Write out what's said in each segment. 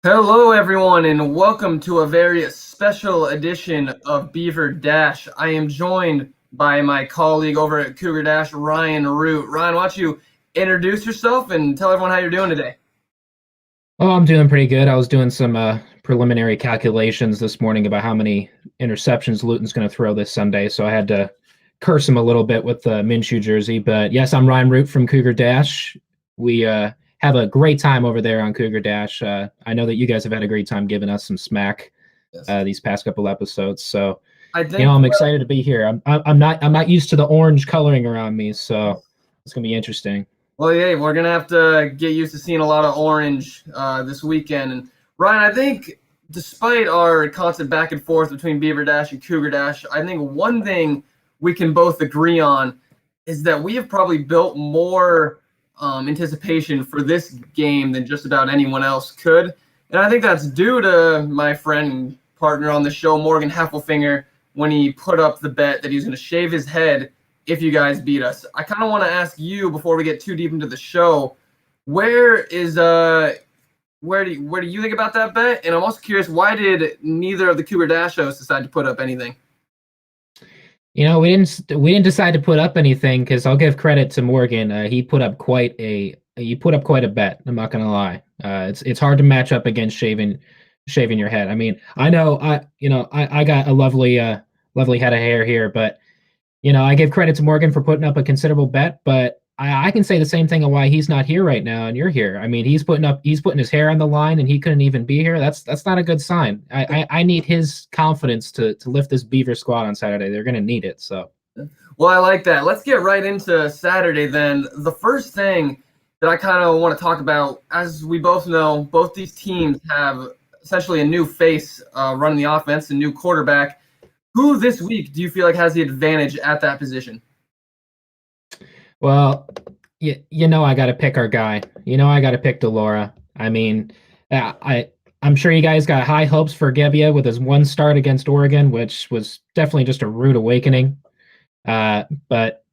Hello, everyone, and welcome to a very special edition of Beaver Dash. I am joined by my colleague over at Cougar Dash, Ryan Root. Ryan, why don't you introduce yourself and tell everyone how you're doing today? Oh, I'm doing pretty good. I was doing some preliminary calculations this morning about how many interceptions Luton's going to throw this Sunday, so I had to curse him a little bit with the Minshew jersey. But yes, I'm Ryan Root from Cougar Dash. We have a great time over there on Cougar Dash. I know that you guys have had a great time giving us some smack Yes. these past couple episodes. So I think, I'm excited to be here. I'm not used to the orange coloring around me, so it's gonna be interesting. well, yeah, we're going to have to get used to seeing a lot of orange this weekend. And Ryan, I think despite our constant back and forth between Beaver Dash and Cougar Dash, I think one thing we can both agree on is that we have probably built more anticipation for this game than just about anyone else could. And I think that's due to my friend and partner on the show, Morgan Heffelfinger, when he put up the bet that he's going to shave his head if you guys beat us. I kind of want to ask you before we get too deep into the show, where is where do you think about that bet? And I'm also curious, why did neither of the Cougar Dash hosts decide to put up anything? We didn't decide to put up anything because I'll give credit to Morgan. He put up quite a bet. I'm not gonna lie. It's hard to match up against shaving your head. I mean, I know I got a lovely head of hair here, but I give credit to Morgan for putting up a considerable bet, but I can say the same thing on why he's not here right now and you're here. I mean, he's putting his hair on the line and he couldn't even be here. That's not a good sign. I need his confidence to lift this Beaver squad on Saturday. They're gonna need it. So Well, I like that. Let's get right into Saturday then. The first thing that I kind of want to talk about, as we both know, both these teams have essentially a new face running the offense, a new quarterback. Who this week do you feel like has the advantage at that position? well, I got to pick our guy. I got to pick Delora. I mean, I'm sure you guys got high hopes for Gebbia with his one start against Oregon, which was definitely just a rude awakening. But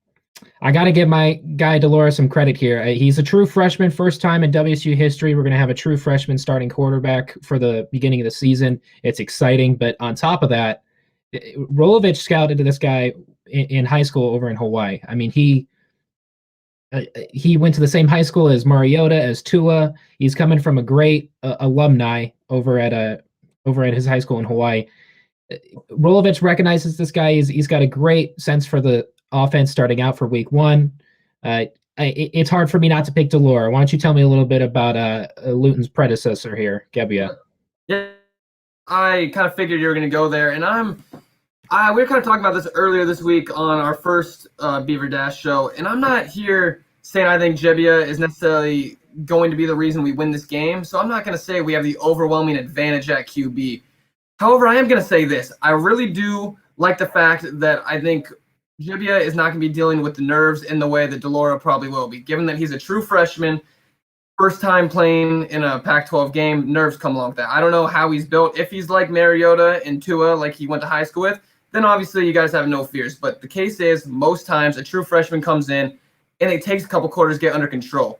I got to give my guy Delora some credit here. He's a true freshman, first time in WSU history. We're going to have a true freshman starting quarterback for the beginning of the season. It's exciting, but on top of that, Rolovich scouted this guy in high school over in Hawaii. I mean, he went to the same high school as Mariota, as Tua. He's coming from a great alumni over at his high school in Hawaii. Rolovich recognizes this guy. He's got a great sense for the offense starting out for week one. It's hard for me not to pick Delora. Why don't you tell me a little bit about Luton's predecessor here, Gebbia? Yeah, I kind of figured you were going to go there, and we were kind of talking about this earlier this week on our first Beaver Dash show, and I'm not here saying I think Jebbia is necessarily going to be the reason we win this game, so I'm not going to say we have the overwhelming advantage at QB. However, I am going to say this. I really do like the fact that I think Jebbia is not going to be dealing with the nerves in the way that Delora probably will be, given that he's a true freshman. First time playing in a Pac-12 game, nerves come along with that. I don't know how he's built. If he's like Mariota and Tua, like he went to high school with, then obviously you guys have no fears. But the case is, most times a true freshman comes in and it takes a couple quarters to get under control.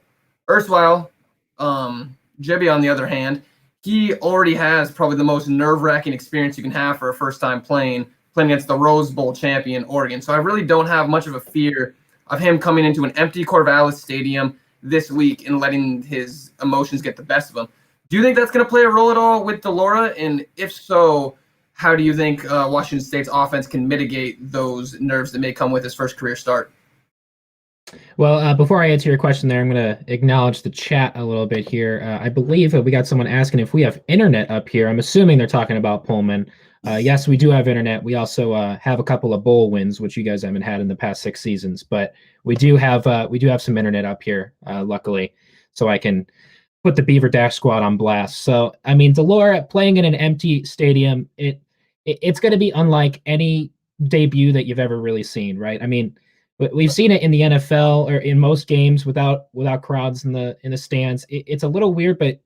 Erstwhile, Jebbia, on the other hand, he already has probably the most nerve-wracking experience you can have for a first time playing against the Rose Bowl champion Oregon. So I really don't have much of a fear of him coming into an empty Corvallis Stadium this week and letting his emotions get the best of him. Do you think that's going to play a role at all with Delora? And if so, how do you think Washington State's offense can mitigate those nerves that may come with his first career start? Well, before I answer your question there, I'm going to acknowledge the chat a little bit here. I believe we got someone asking if we have internet up here. I'm assuming they're talking about Pullman. Yes, we do have internet. We also have a couple of bowl wins, which you guys haven't had in the past 6 seasons. But we do have some internet up here, luckily, so I can put the Beaver Dash squad on blast. So, I mean, Delora playing in an empty stadium, it's going to be unlike any debut that you've ever really seen, right? I mean, we've seen it in the NFL or in most games without crowds in the stands. It's a little weird, but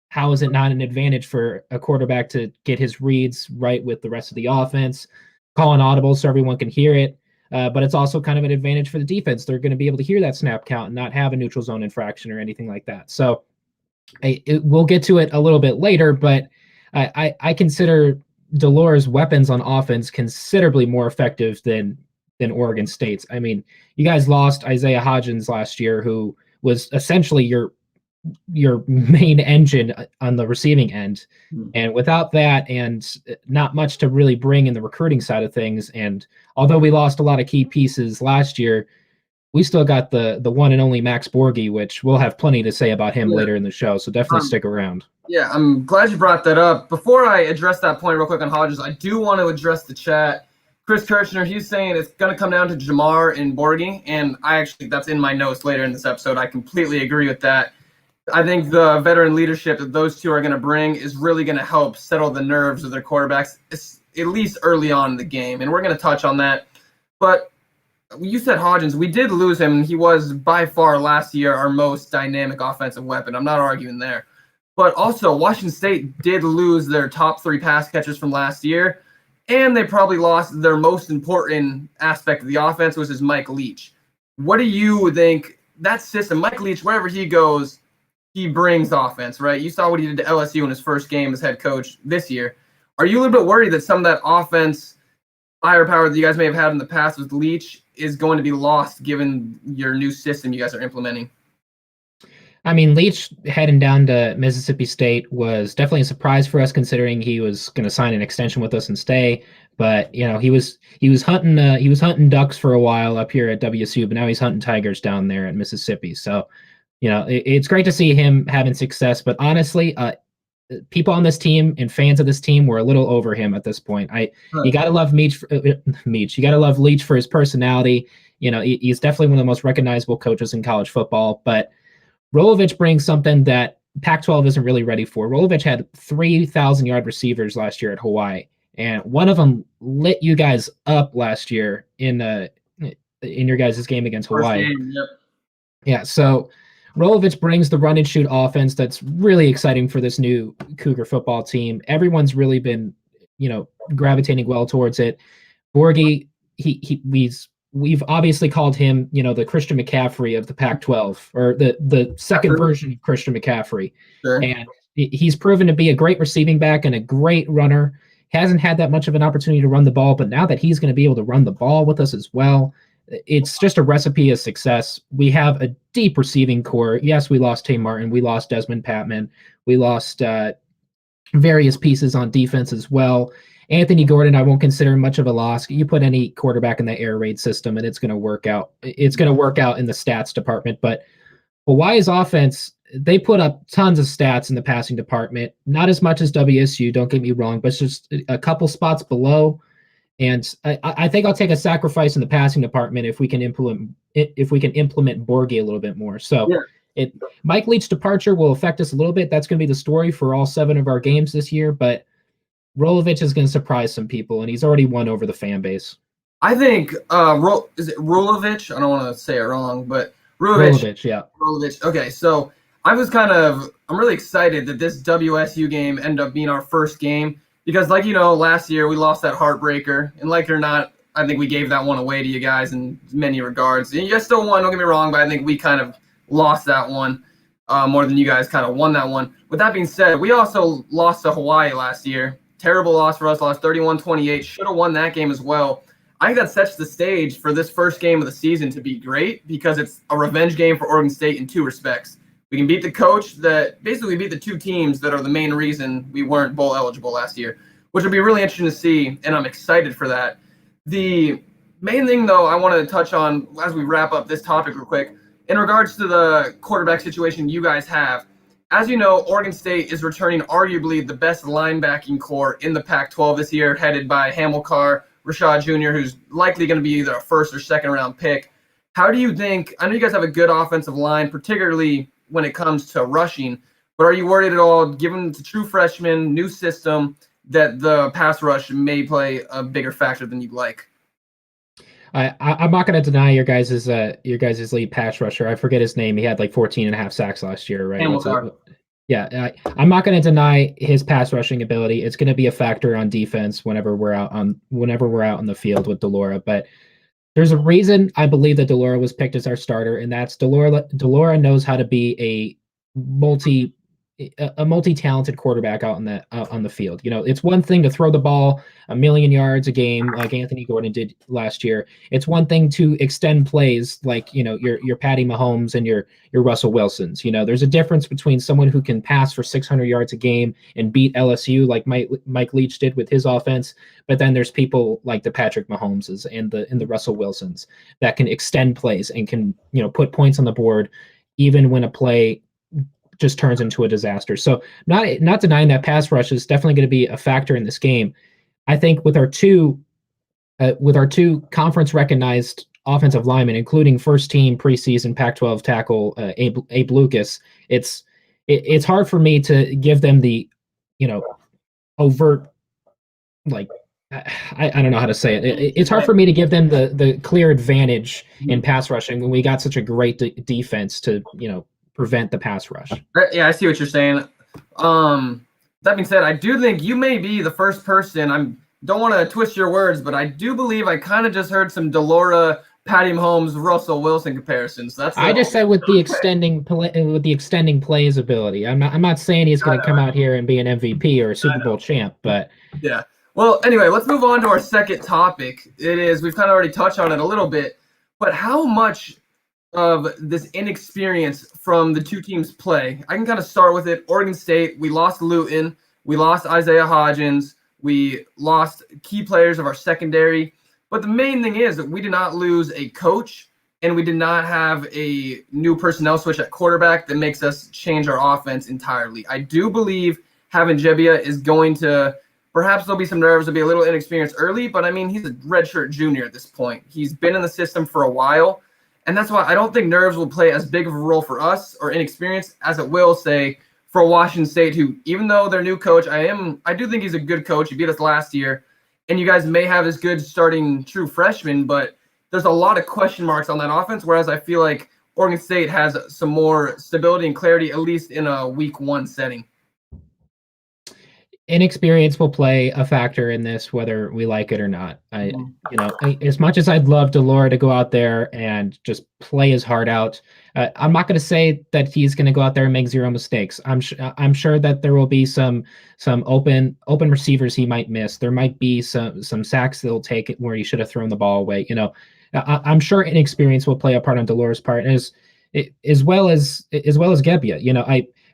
how is it not an advantage for a quarterback to get his reads right with the rest of the offense, call an audible so everyone can hear it? But it's also kind of an advantage for the defense. They're going to be able to hear that snap count and not have a neutral zone infraction or anything like that. So We'll get to it a little bit later, but I consider Delora's weapons on offense considerably more effective than Oregon State's. I mean, you guys lost Isaiah Hodgins last year, who was essentially your main engine on the receiving end. And without that, and not much to really bring in the recruiting side of things, and although we lost a lot of key pieces last year, we still got the one and only Max Borghi, which we'll have plenty to say about him later in the show. So definitely stick around. Yeah, I'm glad you brought that up. Before I address that point real quick on Hodges, I do want to address the chat. Chris Kirchner, he's saying it's going to come down to Jamar and Borghi, and that's in my notes later in this episode. I completely agree with that. I think the veteran leadership that those two are going to bring is really going to help settle the nerves of their quarterbacks, at least early on in the game, and we're going to touch on that. But you said Hodgins. We did lose him. He was by far last year our most dynamic offensive weapon. I'm not arguing there. But also, Washington State did lose their top 3 pass catchers from last year, and they probably lost their most important aspect of the offense, which is Mike Leach. What do you think that system, Mike Leach, wherever he goes, he brings offense, right? You saw what he did to LSU in his first game as head coach this year. Are you a little bit worried that some of that offense firepower that you guys may have had in the past with Leach is going to be lost given your new system you guys are implementing? I mean, Leach heading down to Mississippi State was definitely a surprise for us, considering he was going to sign an extension with us and stay. But he was hunting ducks for a while up here at WSU, but now he's hunting tigers down there at Mississippi. So, it's great to see him having success. But honestly, people on this team and fans of this team were a little over him at this point. You gotta love Meach. You gotta love Leach for his personality. He's definitely one of the most recognizable coaches in college football. But Rolovich brings something that Pac-12 isn't really ready for. Rolovich had 3,000-yard receivers last year at Hawaii, and one of them lit you guys up last year in your guys' game against Hawaii. Yep. Yeah, so Rolovich brings the run and shoot offense that's really exciting for this new Cougar football team. Everyone's really been, gravitating well towards it. Borghi, we've obviously called him, the Christian McCaffrey of the Pac-12, or the second version of Christian McCaffrey. Sure. And he's proven to be a great receiving back and a great runner. Hasn't had that much of an opportunity to run the ball, but now that he's going to be able to run the ball with us as well, it's just a recipe of success. We have a deep receiving core. Yes, we lost Tay Martin. We lost Desmond Patman. We lost various pieces on defense as well. Anthony Gordon, I won't consider much of a loss. You put any quarterback in the air raid system, and it's going to work out. It's going to work out in the stats department. But Hawaii's offense, they put up tons of stats in the passing department. Not as much as WSU, don't get me wrong, but it's just a couple spots below. And I think I'll take a sacrifice in the passing department if we can implement Borghi a little bit more. So Mike Leach's departure will affect us a little bit. That's going to be the story for all 7 of our games this year. But Rolovich is going to surprise some people, and he's already won over the fan base. I think is it Rolovich? I don't want to say it wrong, but Rolovich. Yeah. Rolovich. Okay, so I'm really excited that this WSU game ended up being our first game. Because, last year we lost that heartbreaker, and like it or not, I think we gave that one away to you guys in many regards. And you guys still won, don't get me wrong, but I think we kind of lost that one more than you guys kind of won that one. With that being said, we also lost to Hawaii last year. Terrible loss for us, lost 31-28. Should have won that game as well. I think that sets the stage for this first game of the season to be great because it's a revenge game for Oregon State in 2 respects. We can beat the coach that basically beat the 2 teams that are the main reason we weren't bowl eligible last year, which will be really interesting to see, and I'm excited for that. The main thing, though, I want to touch on as we wrap up this topic real quick, in regards to the quarterback situation you guys have. As you know, Oregon State is returning arguably the best linebacking core in the Pac-12 this year, headed by Hamilcar Rashad Jr., who's likely going to be either a first or second round pick. How do you think, I know you guys have a good offensive line, particularly when it comes to rushing, but are you worried at all, given the true freshman, new system, that the pass rush may play a bigger factor than you'd like? I'm not going to deny your guys' lead pass rusher. I forget his name. He had like 14.5 sacks last year, right? I'm not going to deny his pass rushing ability. It's going to be a factor on defense whenever we're out on the field with Delora. But there's a reason I believe that Delora was picked as our starter, and that's Delora knows how to be a a multi-talented quarterback out on the field. You know, it's one thing to throw the ball 1,000,000 yards a game like Anthony Gordon did last year. It's one thing to extend plays like, you know, your Patty Mahomes and your Russell Wilsons. You know, there's a difference between someone who can pass for 600 yards a game and beat LSU like Mike Leach did with his offense, but then there's people like the Patrick Mahomeses and the Russell Wilsons that can extend plays and can, you know, put points on the board even when a play just turns into a disaster. So not denying that pass rush is definitely going to be a factor in this game. I think with our two conference recognized offensive linemen, including first team preseason Pac-12 tackle Abe Lucas, it's hard for me to give them the, you know, overt, like, I don't know how to say it. It's hard for me to give them the clear advantage in pass rushing when we got such a great defense to, you know, prevent the pass rush. Yeah, I see what you're saying. That being said, I do think you may be the first person. Don't want to twist your words, but I do believe I kind of just heard some Delora, Patty Mahomes, Russell Wilson comparisons. I just said with the extending plays ability. I'm not saying he's going to come out here and be an MVP or a Super Bowl champ, but yeah. Well, anyway, let's move on to our second topic. We've kind of already touched on it a little bit, but how much of this inexperience from the two teams play? I can kind of start with it. Oregon State, we lost Luton, we lost Isaiah Hodgins, we lost key players of our secondary, but the main thing is that we did not lose a coach and we did not have a new personnel switch at quarterback that makes us change our offense entirely. I do believe having Jebbia is going to, perhaps there'll be some nerves, there'll be a little inexperience early, but I mean, he's a redshirt junior at this point. He's been in the system for a while. And that's why I don't think nerves will play as big of a role for us or inexperience as it will, say, for Washington State, who, even though their new coach, I do think he's a good coach. He beat us last year. And you guys may have this good starting true freshman, but there's a lot of question marks on that offense, whereas I feel like Oregon State has some more stability and clarity, at least in a week one setting. Inexperience will play a factor in this, whether we like it or not. As much as I'd love Delora to go out there and just play his heart out, I'm not going to say that he's going to go out there and make zero mistakes. I'm sure that there will be some open receivers he might miss. There might be some sacks that'll take it where he should have thrown the ball away. You know, I'm sure inexperience will play a part on Delora's part, as well as Gebbia. You know,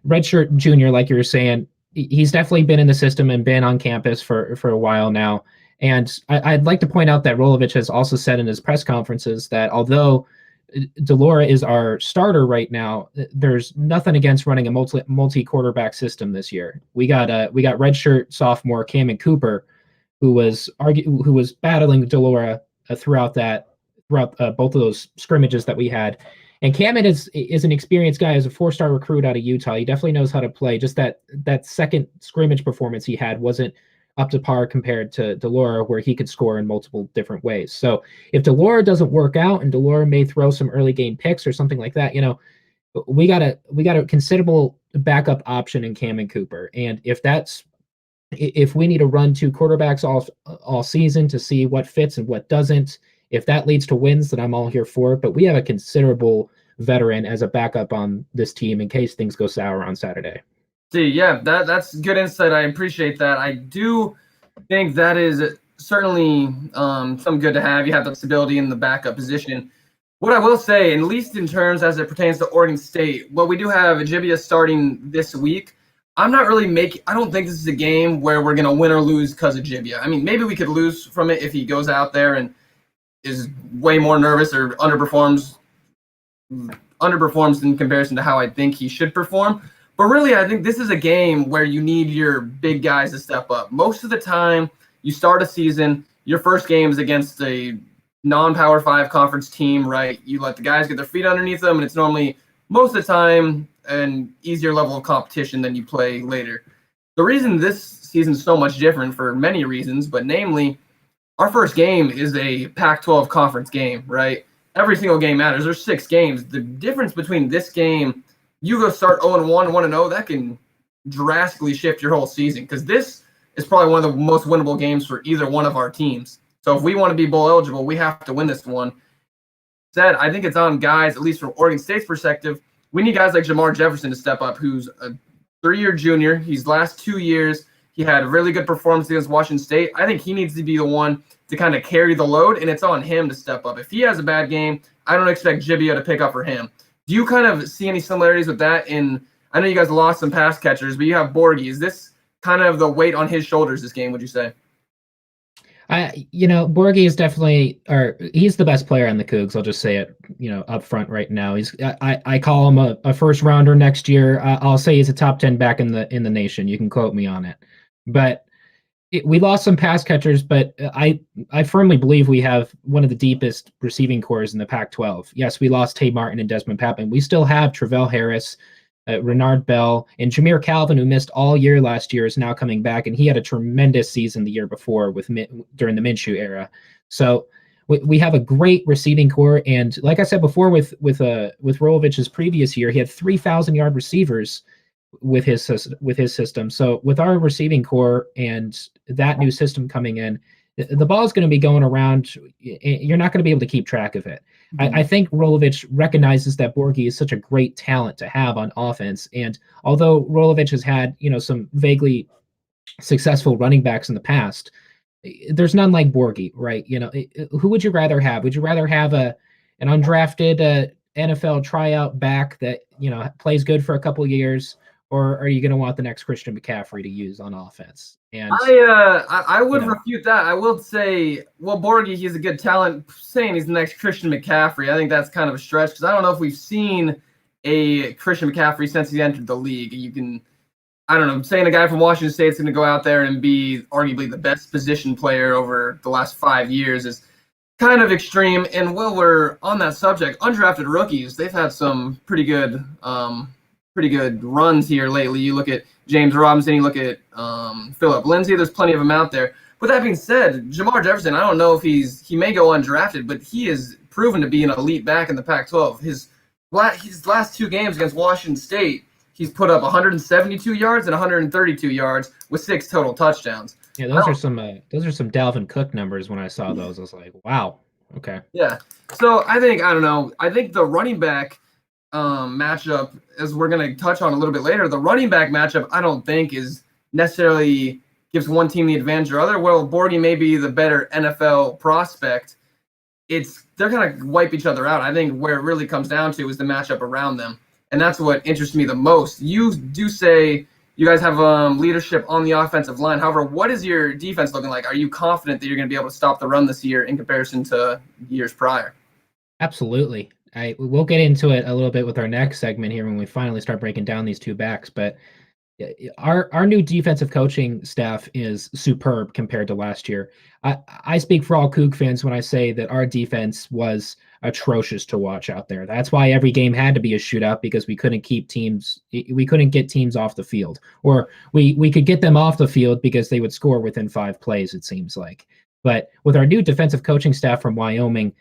redshirt junior, like you were saying. He's definitely been in the system and been on campus for a while now. And I'd like to point out that Rolovich has also said in his press conferences that although Delora is our starter right now, there's nothing against running a multi-quarterback system this year. We got redshirt sophomore Cameron Cooper, who was battling Delora throughout both of those scrimmages that we had. And Cameron is an experienced guy, as a 4-star recruit out of Utah. He definitely knows how to play. Just that second scrimmage performance he had wasn't up to par compared to Delora, where he could score in multiple different ways. So if Delora doesn't work out and Delora may throw some early game picks or something like that, you know, we got a considerable backup option in Cameron Cooper. And if we need to run 2 quarterbacks all season to see what fits and what doesn't, if that leads to wins, then I'm all here for it. But we have a considerable veteran as a backup on this team in case things go sour on Saturday. See, yeah, that's good insight. I appreciate that. I do think that is certainly something good to have. You have the stability in the backup position. What I will say, at least in terms as it pertains to Oregon State, well, we do have Jebbia starting this week. I don't think this is a game where we're going to win or lose because of Jebbia. I mean, maybe we could lose from it if he goes out there and is way more nervous or underperforms in comparison to how I think he should perform. But really, I think this is a game where you need your big guys to step up. Most of the time, you start a season, your first game is against a non-Power 5 conference team, right? You let the guys get their feet underneath them, and it's normally, most of the time, an easier level of competition than you play later. The reason this season is so much different for many reasons, but namely, our first game is a Pac-12 conference game, right? Every single game matters. There's 6 games. The difference between this game, you go start 0-1, 1-0, that can drastically shift your whole season, because this is probably one of the most winnable games for either one of our teams. So if we want to be bowl eligible, we have to win this one. I think it's on guys, at least from Oregon State's perspective, we need guys like Jamar Jefferson to step up, who's a 3-year junior. He's last 2 years. He had really good performance against Washington State. I think he needs to be the one to kind of carry the load, and it's on him to step up. If he has a bad game, I don't expect Jibbia to pick up for him. Do you kind of see any similarities with that? I know you guys lost some pass catchers, but you have Borgie. Is this kind of the weight on his shoulders this game, would you say? Borgie is definitely, or he's the best player on the Cougs. I'll just say it, up front right now. I call him a first rounder next year. I'll say he's a top 10 back in the nation. You can quote me on it. But we lost some pass catchers, but I firmly believe we have one of the deepest receiving cores in the Pac-12. Yes, we lost Tay Martin and Desmond Papin. We still have Travell Harris, Renard Bell, and Jameer Calvin, who missed all year last year, is now coming back, and he had a tremendous season the year before during the Minshew era. So we have a great receiving core, and like I said before, with Rolovich's previous year, he had 3,000-yard receivers with his system. So with our receiving core and that new system coming in, the ball is going to be going around. You're not going to be able to keep track of it. Mm-hmm. I think Rolovich recognizes that Borgie is such a great talent to have on offense. And although Rolovich has had, some vaguely successful running backs in the past, there's none like Borgie, right? Who would you rather have? Would you rather have an undrafted NFL tryout back that, plays good for a couple of years? Or are you going to want the next Christian McCaffrey to use on offense? And I would refute that. I will say, Borgie, he's a good talent. Saying he's the next Christian McCaffrey, I think that's kind of a stretch because I don't know if we've seen a Christian McCaffrey since he entered the league. I don't know, saying a guy from Washington State is going to go out there and be arguably the best position player over the last 5 years is kind of extreme. And while we're on that subject, undrafted rookies, they've had some pretty good runs here lately. You look at James Robinson, you look at Phillip Lindsay, there's plenty of them out there. With that being said, Jamar Jefferson, I don't know if he may go undrafted, but he is proven to be an elite back in the Pac-12. His last 2 games against Washington State, he's put up 172 yards and 132 yards with 6 total touchdowns. Yeah, those are some Dalvin Cook numbers. When I saw those, I was like, wow, okay. Yeah, so I think the running back matchup, as we're going to touch on a little bit later, the running back matchup I don't think is necessarily gives one team the advantage or other. Well, Borgie may be the better NFL prospect. They're going to wipe each other out. I think where it really comes down to is the matchup around them, and that's what interests me the most. You do say you guys have leadership on the offensive line. However, what is your defense looking like? Are you confident that you're going to be able to stop the run this year in comparison to years prior? Absolutely. We'll get into it a little bit with our next segment here when we finally start breaking down these 2 backs. But our new defensive coaching staff is superb compared to last year. I speak for all Coug fans when I say that our defense was atrocious to watch out there. That's why every game had to be a shootout, because we couldn't get teams off the field, or we could get them off the field because they would score within 5 plays, it seems like. But with our new defensive coaching staff from Wyoming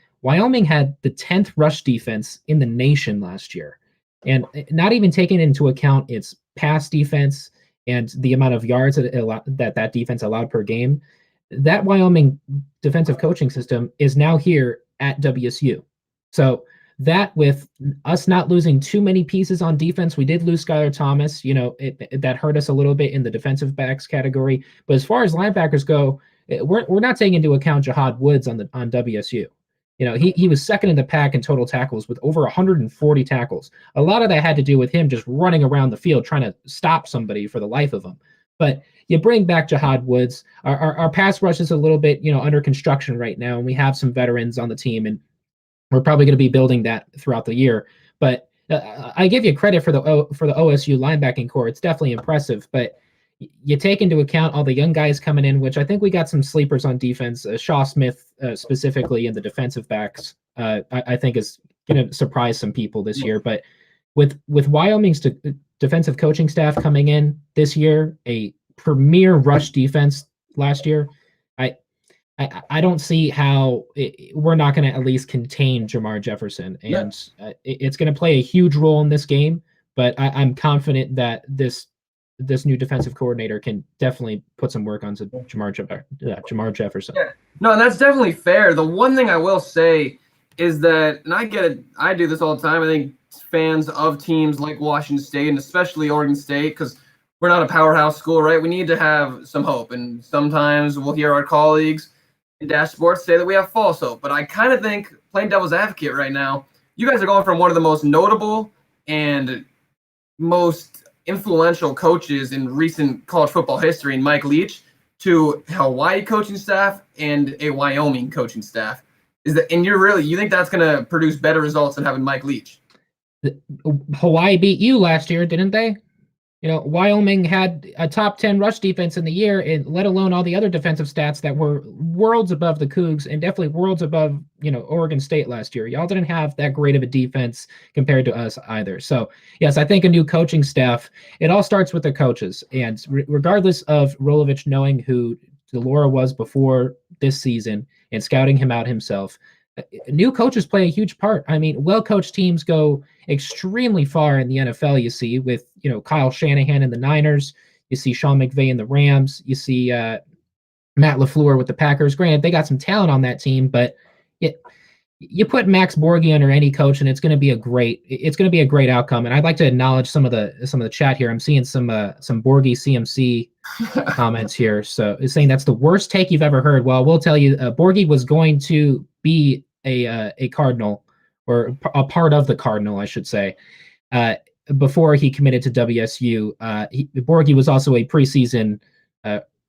had the 10th rush defense in the nation last year. And not even taking into account its pass defense and the amount of yards that defense allowed per game, that Wyoming defensive coaching system is now here at WSU. So that, with us not losing too many pieces on defense, we did lose Skylar Thomas. That hurt us a little bit in the defensive backs category. But as far as linebackers go, we're not taking into account Jahad Woods on WSU. He was second in the pack in total tackles with over 140 tackles. A lot of that had to do with him just running around the field trying to stop somebody for the life of him. But you bring back Jahad Woods. Our pass rush is a little bit, under construction right now, and we have some veterans on the team, and we're probably going to be building that throughout the year. But I give you credit for the OSU linebacking core. It's definitely impressive, but you take into account all the young guys coming in, which I think we got some sleepers on defense. Shaw Smith, specifically in the defensive backs, I think is going to surprise some people this year. But with Wyoming's defensive coaching staff coming in this year, a premier rush defense last year, I don't see how we're not going to at least contain Jamar Jefferson. And it's going to play a huge role in this game. But I'm confident that this new defensive coordinator can definitely put some work onto Jamar Jefferson. Yeah. No, that's definitely fair. The one thing I will say is that, and I get it, I do this all the time, I think fans of teams like Washington State and especially Oregon State, because we're not a powerhouse school, right? We need to have some hope. And sometimes we'll hear our colleagues in Dash Sports say that we have false hope. But I kind of think, playing devil's advocate right now, you guys are going from one of the most notable and most influential coaches in recent college football history, in Mike Leach, to Hawaii coaching staff and a Wyoming coaching staff. And you think that's going to produce better results than having Mike Leach? Hawaii beat you last year, didn't they? Wyoming had a top 10 rush defense in the year, and let alone all the other defensive stats that were worlds above the Cougs and definitely worlds above, Oregon State last year. Y'all didn't have that great of a defense compared to us either. So, yes, I think a new coaching staff, it all starts with the coaches. And regardless of Rolovich knowing who Delora was before this season and scouting him out himself, new coaches play a huge part. I mean, well-coached teams go extremely far in the NFL. You see with, Kyle Shanahan in the Niners, you see Sean McVay in the Rams, you see Matt LaFleur with the Packers. Granted, they got some talent on that team, but you put Max Borghi under any coach, and it's going to be a great outcome. And I'd like to acknowledge some of the chat here. I'm seeing some Borghi CMC comments here. So it's saying that's the worst take you've ever heard. Well, we'll tell you, Borghi was going to be a Cardinal, or a part of the Cardinal, I should say, before he committed to WSU. Borghi was also a preseason.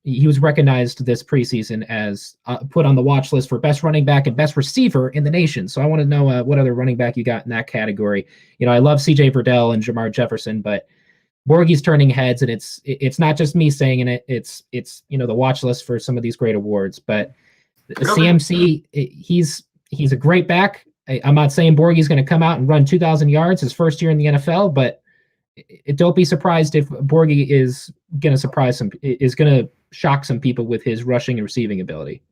He was recognized this preseason as put on the watch list for best running back and best receiver in the nation. So I want to know what other running back you got in that category. I love C.J. Verdell and Jamar Jefferson, but Borghi's turning heads, and it's not just me saying it. It's the watch list for some of these great awards. But CMC, he's a great back. I'm not saying Borghi's going to come out and run 2,000 yards his first year in the NFL, but don't be surprised if Borghi is going to shock some people with his rushing and receiving ability.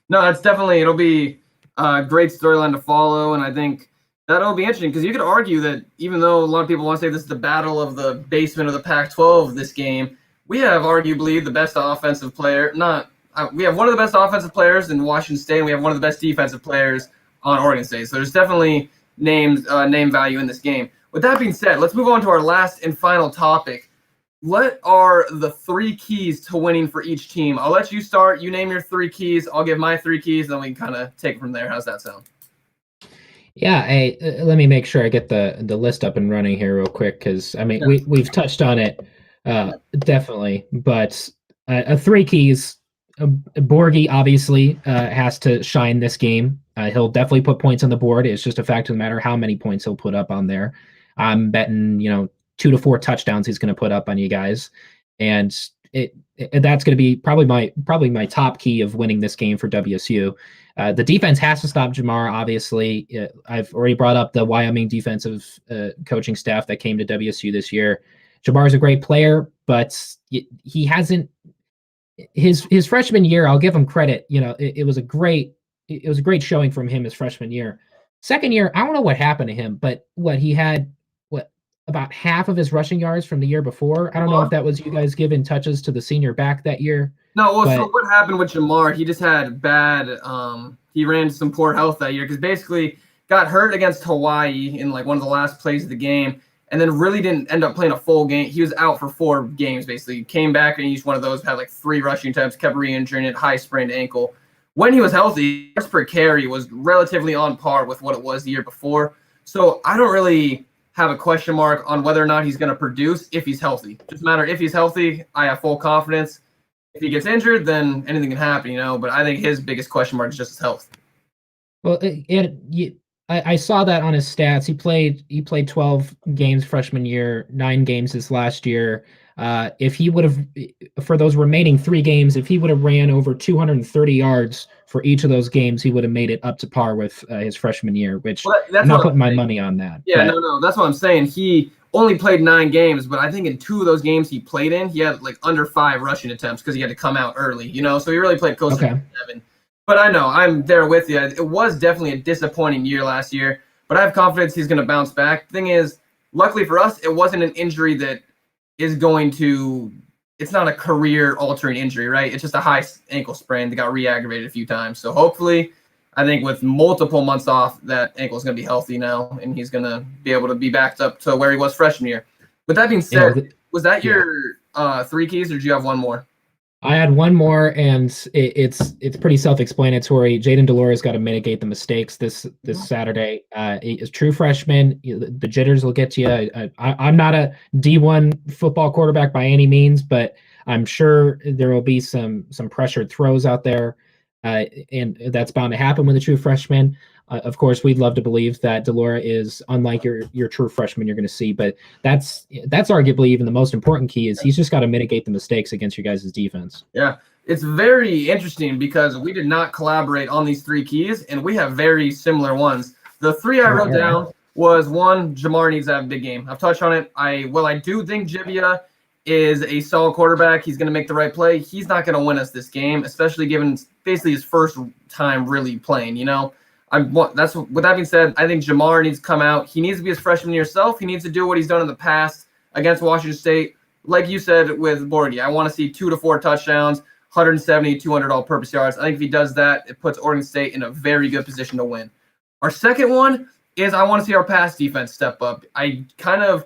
No, it'll be a great storyline to follow, and I think that'll be interesting because you could argue that even though a lot of people want to say this is the battle of the basement of the Pac-12 this game, we have arguably the best offensive player. We have one of the best offensive players in Washington State, and we have one of the best defensive players on Oregon State. So there's definitely name value in this game. With that being said, let's move on to our last and final topic. What are the 3 keys to winning for each team? I'll let you start. You name your 3 keys. I'll give my 3 keys, and then we can kind of take it from there. How's that sound? Yeah, let me make sure I get the list up and running here real quick, because we've touched on it definitely, but 3 keys. Borghi obviously has to shine this game. He'll definitely put points on the board. It's just a fact of the matter how many points he'll put up on there. I'm betting 2 to 4 touchdowns he's going to put up on you guys, and that's going to be probably my top key of winning this game for WSU. The defense has to stop Jamar. Obviously, I've already brought up the Wyoming defensive coaching staff that came to WSU this year. Jamar's a great player, but he hasn't. His freshman year, I'll give him credit. It was a great showing from him his freshman year. Second year, I don't know what happened to him, but he had about half of his rushing yards from the year before. I don't know if that was you guys giving touches to the senior back that year. No, so what happened with Jamar? He just had bad. He ran into some poor health that year because basically got hurt against Hawaii in one of the last plays of the game, and then really didn't end up playing a full game. He was out for 4 games basically. Came back and each one of those had 3 rushing attempts, kept re-injuring it, high sprained ankle. When he was healthy, yards per carry was relatively on par with what it was the year before. So I don't really have a question mark on whether or not he's going to produce if he's healthy. Just matter if he's healthy, I have full confidence. If he gets injured, then anything can happen, But I think his biggest question mark is just his health. Well, I saw that on his stats. He played 12 games freshman year, 9 games this last year. If he would have, for those remaining 3 games, if he would have ran over 230 yards for each of those games, he would have made it up to par with his freshman year, which I'm not putting my money on that. Yeah, no, that's what I'm saying. He only played 9 games, but I think in 2 of those games he played in, he had under 5 rushing attempts because he had to come out early, So he really played close to 7. But I know, I'm there with you. It was definitely a disappointing year last year, but I have confidence he's going to bounce back. Thing is, luckily for us, it wasn't an injury that is going to – it's not a career-altering injury, right? It's just a high ankle sprain that got re-aggravated a few times. So hopefully, I think with multiple months off, that ankle is going to be healthy now, and he's going to be able to be backed up to where he was freshman year. With that being said, was that your three keys, or do you have one more? I had one more, and it's pretty self-explanatory. Jaden Delores got to mitigate the mistakes this Saturday. He is true freshman. The jitters will get you. I'm not a D1 football quarterback by any means, but I'm sure there will be some pressured throws out there, and that's bound to happen with a true freshman. Of course, we'd love to believe that Delora is unlike your true freshman you're going to see, but that's arguably even the most important key is he's just got to mitigate the mistakes against your guys' defense. Yeah, it's very interesting because we did not collaborate on these three keys, and we have very similar ones. The three I wrote down was one, Jamar needs to have a big game. I've touched on it. I do think Jibia is a solid quarterback. He's going to make the right play. He's not going to win us this game, especially given basically his first time really playing, you know. With that being said, I think Jamar needs to come out. He needs to be his freshman year self. He needs to do what he's done in the past against Washington State. Like you said with Borgie, I want to see 2 to 4 touchdowns, 170, 200 all-purpose yards. I think if he does that, it puts Oregon State in a very good position to win. Our second one is I want to see our pass defense step up. I kind of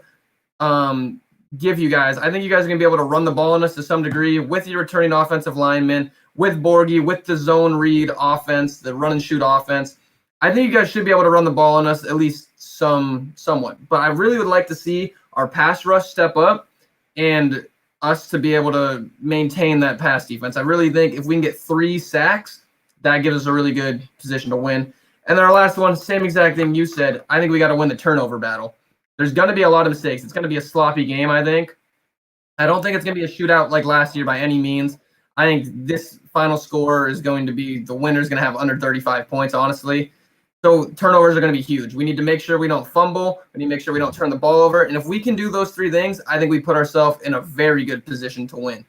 give you guys, I think you guys are going to be able to run the ball on us to some degree with your returning offensive linemen, with Borgie, with the zone read offense, the run and shoot offense. I think you guys should be able to run the ball on us at least somewhat. But I really would like to see our pass rush step up and us to be able to maintain that pass defense. I really think if we can get 3 sacks, that gives us a really good position to win. And then our last one, same exact thing you said. I think we got to win the turnover battle. There's going to be a lot of mistakes. It's going to be a sloppy game, I think. I don't think it's going to be a shootout like last year by any means. I think this final score is going to be the winner's going to have under 35 points, honestly. So turnovers are going to be huge. We need to make sure we don't fumble. We need to make sure we don't turn the ball over. And if we can do those 3 things, I think we put ourselves in a very good position to win.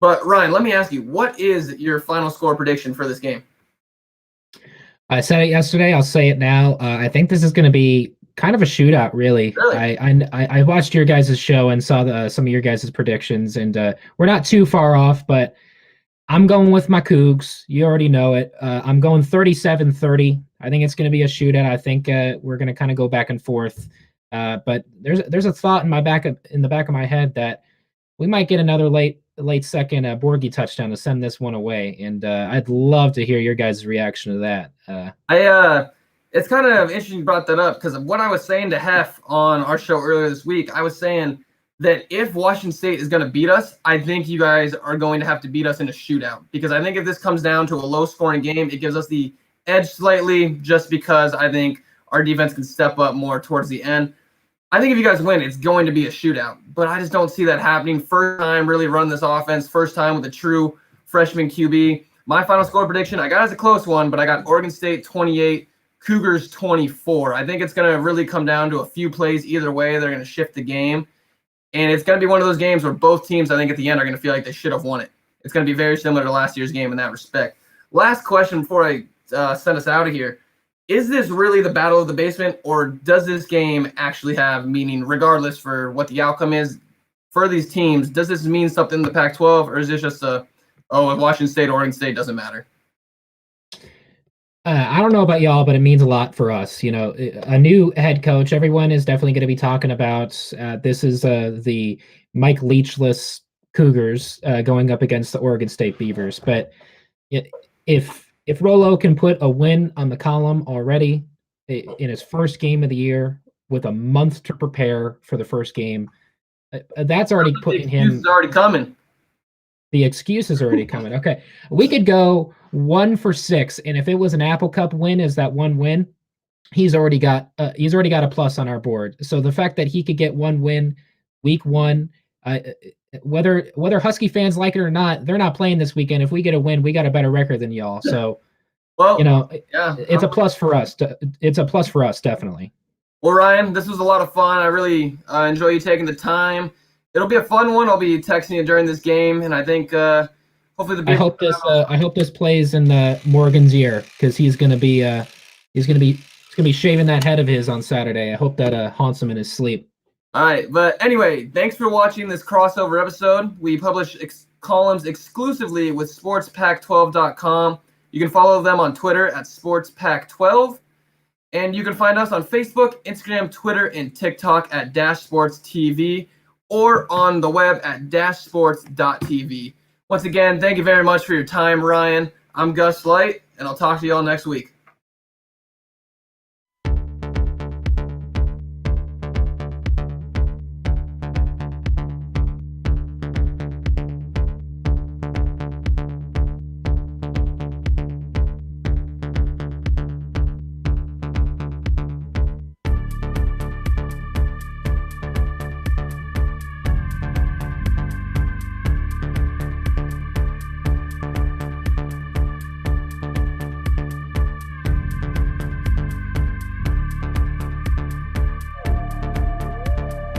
But Ryan, let me ask you, what is your final score prediction for this game? I said it yesterday. I'll say it now. I think this is going to be kind of a shootout, really. I watched your guys' show and saw some of your guys' predictions, and we're not too far off, but I'm going with my Cougs. You already know it. I'm going 37-30. I think it's going to be a shootout. I think we're going to kind of go back and forth. But there's a thought in the back of my head that we might get another late second Borgie touchdown to send this one away, and I'd love to hear your guys' reaction to that. It's kind of interesting you brought that up because what I was saying to Hef on our show earlier this week, I was saying that if Washington State is going to beat us, I think you guys are going to have to beat us in a shootout, because I think if this comes down to a low-scoring game, it gives us the edge slightly, just because I think our defense can step up more towards the end. I think if you guys win, it's going to be a shootout, but I just don't see that happening. First time really running this offense, first time with a true freshman QB. My final score prediction, I got as a close one, but I got Oregon State 28, Cougars 24. I think it's going to really come down to a few plays either way. They're going to shift the game, and it's going to be one of those games where both teams, I think, at the end are going to feel like they should have won it. It's going to be very similar to last year's game in that respect. Last question before I send us out of here. Is this really the battle of the basement, or does this game actually have meaning regardless for what the outcome is for these teams? Does this mean something in the Pac-12, or is this just Washington State, Oregon State doesn't matter? I don't know about y'all, but it means a lot for us. You know, a new head coach, everyone is definitely going to be talking about this is the Mike Leachless Cougars going up against the Oregon State Beavers. But if Rolo can put a win on the column already in his first game of the year with a month to prepare for the first game, that's already putting him. The excuses are already coming. The excuses are already coming. Okay, we could go 1 for 6, and if it was an Apple Cup win, is that one win? He's already got a plus on our board. So the fact that he could get one win, week 1. Whether Husky fans like it or not, they're not playing this weekend. If we get a win, we got a better record than y'all. So, it's a plus for us. It's a plus for us, definitely. Well, Ryan, this was a lot of fun. I really enjoy you taking the time. It'll be a fun one. I'll be texting you during this game, and I think hopefully I hope this plays in Morgan's ear, because he's gonna be shaving that head of his on Saturday. I hope that haunts him in his sleep. All right, but anyway, thanks for watching this crossover episode. We publish columns exclusively with sportspac12.com. You can follow them on Twitter at sportspac12, and you can find us on Facebook, Instagram, Twitter, and TikTok at Dash Sports TV, or on the web at dashsports.tv. Once again, thank you very much for your time, Ryan. I'm Gus Light, and I'll talk to you all next week.